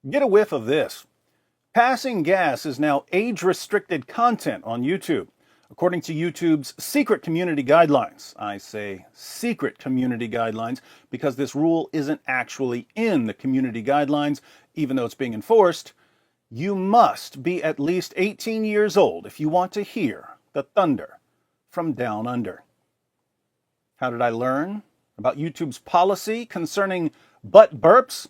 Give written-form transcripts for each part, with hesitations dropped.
Get a whiff of this. Passing gas is now age-restricted content on YouTube, according to YouTube's secret community guidelines. I say secret community guidelines because this rule isn't actually in the community guidelines, even though it's being enforced. You must be at least 18 years old if you want to hear the thunder from down under. How did I learn about YouTube's policy concerning butt burps?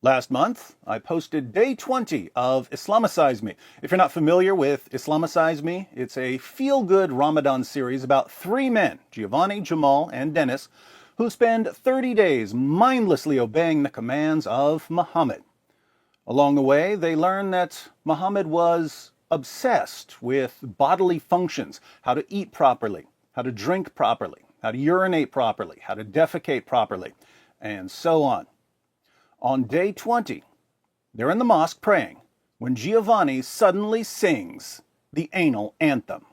Last month, I posted day 20 of Islamicize Me. If you're not familiar with Islamicize Me, it's a feel-good Ramadan series about three men, Giovanni, Jamal, and Dennis, who spend 30 days mindlessly obeying the commands of Muhammad. Along the way, they learn that Muhammad was obsessed with bodily functions, how to eat properly, how to drink properly, how to urinate properly, how to defecate properly, and so on. On day 20, they're in the mosque praying when Giovanni suddenly sings the anal anthem.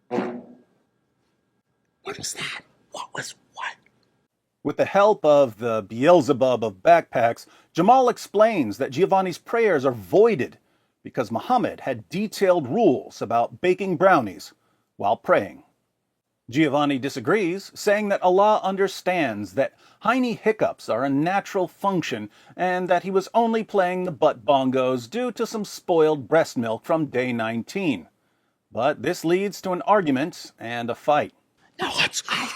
What is that? What was what? With the help of the Beelzebub of backpacks, Jamal explains that Giovanni's prayers are voided because Muhammad had detailed rules about baking brownies while praying. Giovanni disagrees, saying that Allah understands that hiney hiccups are a natural function and that he was only playing the butt bongos due to some spoiled breast milk from day 19. But this leads to an argument and a fight. Now what's wrong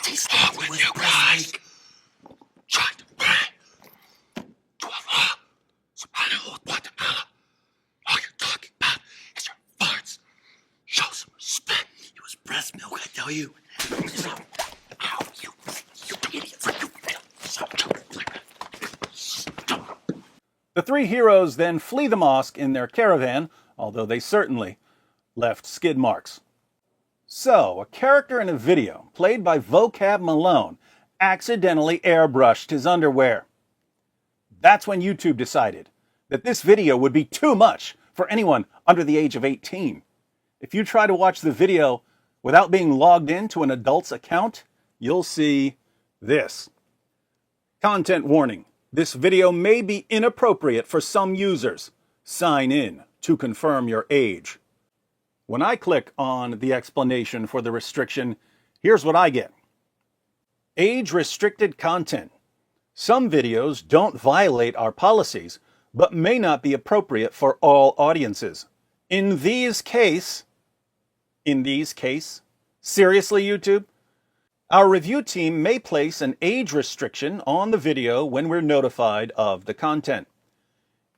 with you guys? Try to pray to Allah subhanahu wa ta'ala. All you're talking about is your farts. Show some respect. It was breast milk, I tell you. Ow, you idiots. The three heroes then flee the mosque in their caravan, although they certainly left skid marks. So, a character in a video, played by Vocab Malone, accidentally airbrushed his underwear. That's when YouTube decided that this video would be too much for anyone under the age of 18. If you try to watch the video without being logged into an adult's account, you'll see this. Content warning. This video may be inappropriate for some users. Sign in to confirm your age. When I click on the explanation for the restriction, here's what I get. Age-restricted content. Some videos don't violate our policies, but may not be appropriate for all audiences. In these case, seriously, YouTube? Our review team may place an age restriction on the video when we're notified of the content.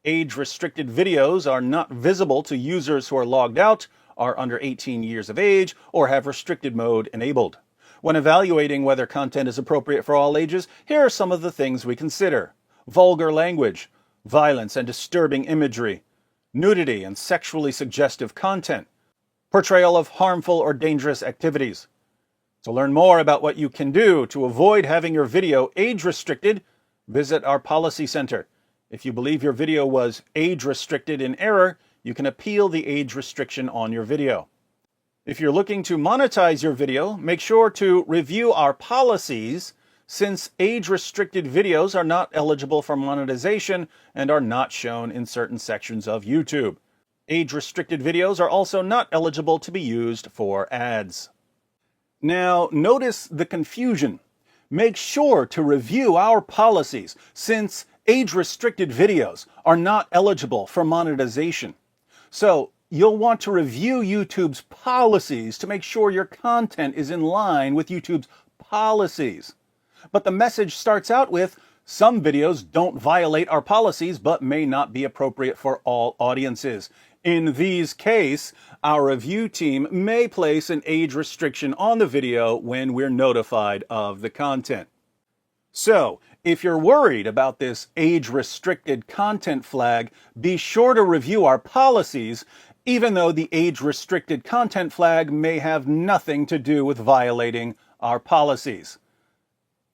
Age-restricted videos are not visible to users who are logged out, are under 18 years of age, or have restricted mode enabled. When evaluating whether content is appropriate for all ages, here are some of the things we consider. Vulgar language, violence and disturbing imagery, nudity and sexually suggestive content, portrayal of harmful or dangerous activities. To learn more about what you can do to avoid having your video age-restricted, visit our policy center. If you believe your video was age-restricted in error, you can appeal the age restriction on your video. If you're looking to monetize your video, make sure to review our policies, since age-restricted videos are not eligible for monetization and are not shown in certain sections of YouTube. Age-restricted videos are also not eligible to be used for ads. Now, notice the confusion. Make sure to review our policies, since age-restricted videos are not eligible for monetization. So, you'll want to review YouTube's policies to make sure your content is in line with YouTube's policies. But the message starts out with, some videos don't violate our policies but may not be appropriate for all audiences. In these cases, our review team may place an age restriction on the video when we're notified of the content. So, if you're worried about this age-restricted content flag, be sure to review our policies, even though the age-restricted content flag may have nothing to do with violating our policies.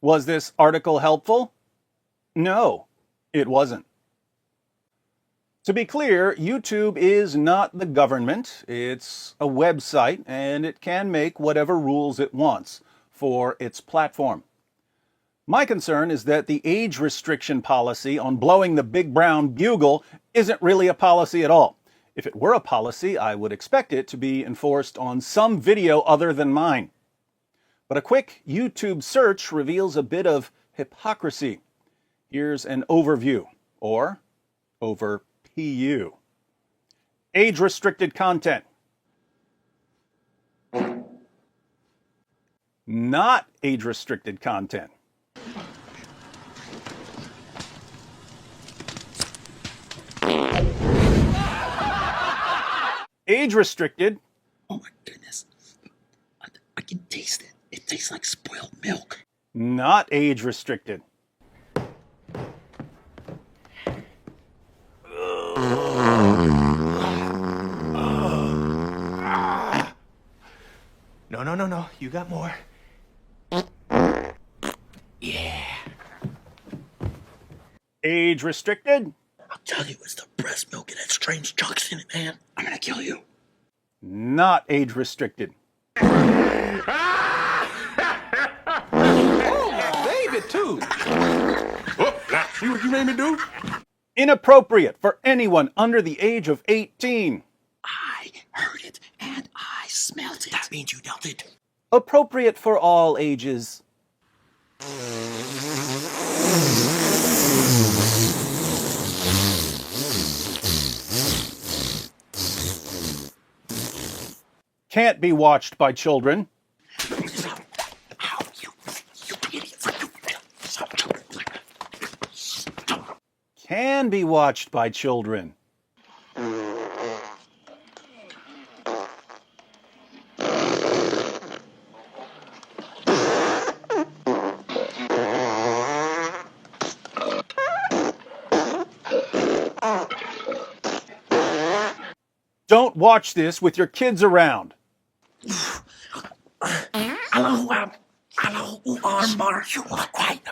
Was this article helpful? No, it wasn't. To be clear, YouTube is not the government. It's a website, and it can make whatever rules it wants for its platform. My concern is that the age restriction policy on blowing the big brown bugle isn't really a policy at all. If it were a policy, I would expect it to be enforced on some video other than mine. But a quick YouTube search reveals a bit of hypocrisy. Here's an overview, or over PU. Age-restricted content. Not age-restricted content. Age-restricted. Oh my goodness. I can taste it. It tastes like spoiled milk. Not age-restricted. No. You got more. Yeah. Age-restricted. I'll tell you, it's the breast milk and that strange chunks in it, man. I'm gonna kill you. Not age-restricted. David, too. Oh, now, see what you made me do? Inappropriate for anyone under the age of 18. I heard it and I smelled it. That means you dealt it. Appropriate for all ages. Can't be watched by children. Can be watched by children. Don't watch this with your kids around. Hello, Armbar. You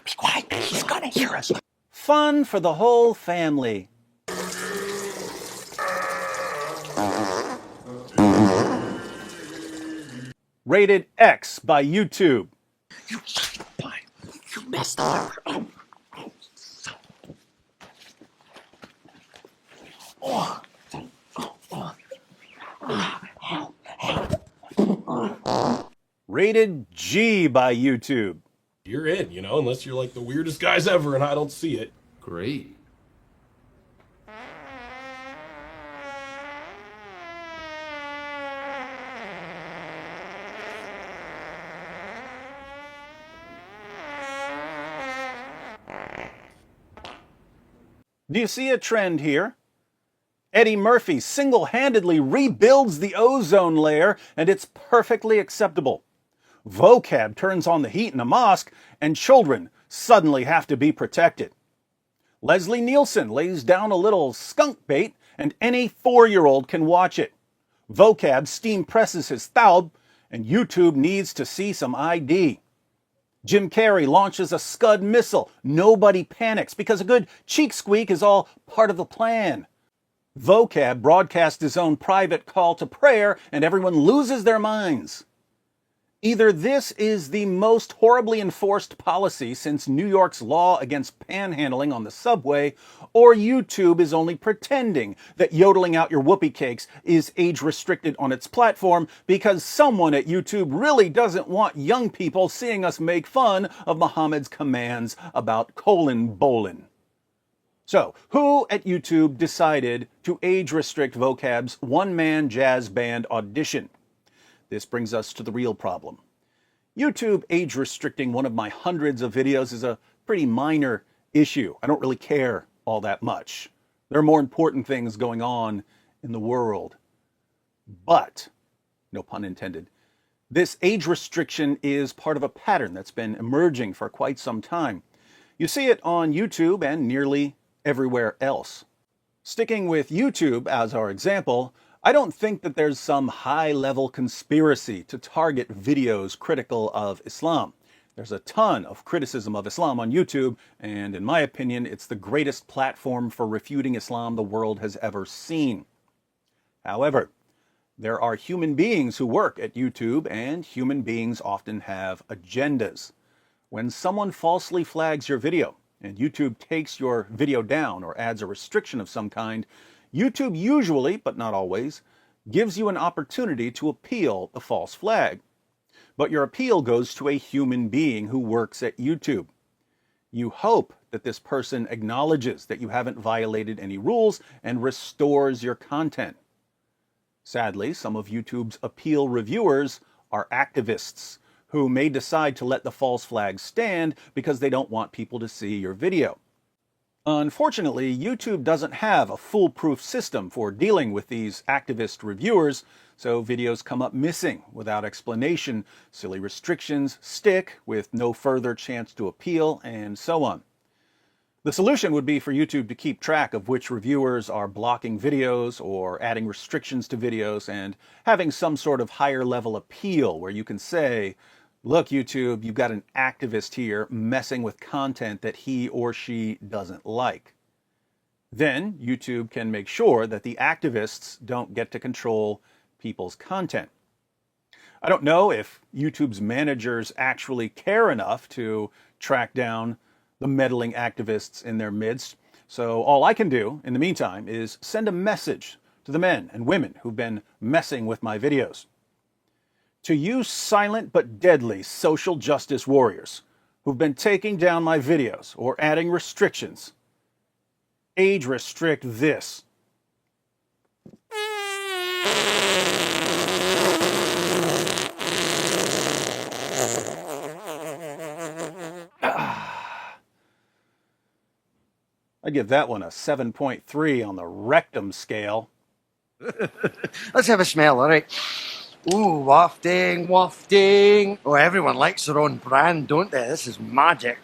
be quiet. He's gonna hear us. Fun for the whole family. Rated X by YouTube. You son of a pie. You messed up. Rated G by YouTube. You're in, unless you're like the weirdest guys ever and I don't see it. Great. Do you see a trend here? Eddie Murphy single-handedly rebuilds the ozone layer, and it's perfectly acceptable. Vocab turns on the heat in a mosque, and children suddenly have to be protected. Leslie Nielsen lays down a little skunk bait, and any 4-year-old can watch it. Vocab steam presses his thawb, and YouTube needs to see some ID. Jim Carrey launches a Scud missile. Nobody panics because a good cheek squeak is all part of the plan. Vocab broadcasts his own private call to prayer, and everyone loses their minds. Either this is the most horribly enforced policy since New York's law against panhandling on the subway, or YouTube is only pretending that yodeling out your whoopee cakes is age-restricted on its platform because someone at YouTube really doesn't want young people seeing us make fun of Muhammad's commands about colon bowlin'. So, who at YouTube decided to age-restrict Vocab's one-man jazz band audition? This brings us to the real problem. YouTube age-restricting one of my hundreds of videos is a pretty minor issue. I don't really care all that much. There are more important things going on in the world. But, no pun intended, this age restriction is part of a pattern that's been emerging for quite some time. You see it on YouTube and nearly everywhere else. Sticking with YouTube as our example, I don't think that there's some high-level conspiracy to target videos critical of Islam. There's a ton of criticism of Islam on YouTube, and in my opinion, it's the greatest platform for refuting Islam the world has ever seen. However, there are human beings who work at YouTube, and human beings often have agendas. When someone falsely flags your video and YouTube takes your video down or adds a restriction of some kind, YouTube usually, but not always, gives you an opportunity to appeal the false flag. But your appeal goes to a human being who works at YouTube. You hope that this person acknowledges that you haven't violated any rules and restores your content. Sadly, some of YouTube's appeal reviewers are activists who may decide to let the false flag stand because they don't want people to see your video. Unfortunately, YouTube doesn't have a foolproof system for dealing with these activist reviewers, so videos come up missing without explanation, silly restrictions stick with no further chance to appeal, and so on. The solution would be for YouTube to keep track of which reviewers are blocking videos or adding restrictions to videos and having some sort of higher level appeal where you can say, look, YouTube, you've got an activist here messing with content that he or she doesn't like. Then YouTube can make sure that the activists don't get to control people's content. I don't know if YouTube's managers actually care enough to track down the meddling activists in their midst, so all I can do in the meantime is send a message to the men and women who've been messing with my videos. To you silent but deadly social justice warriors who've been taking down my videos or adding restrictions, age restrict this. I give that one a 7.3 on the rectum scale. Let's have a smell, all right? Ooh, wafting, wafting. Oh, everyone likes their own brand, don't they? This is magic.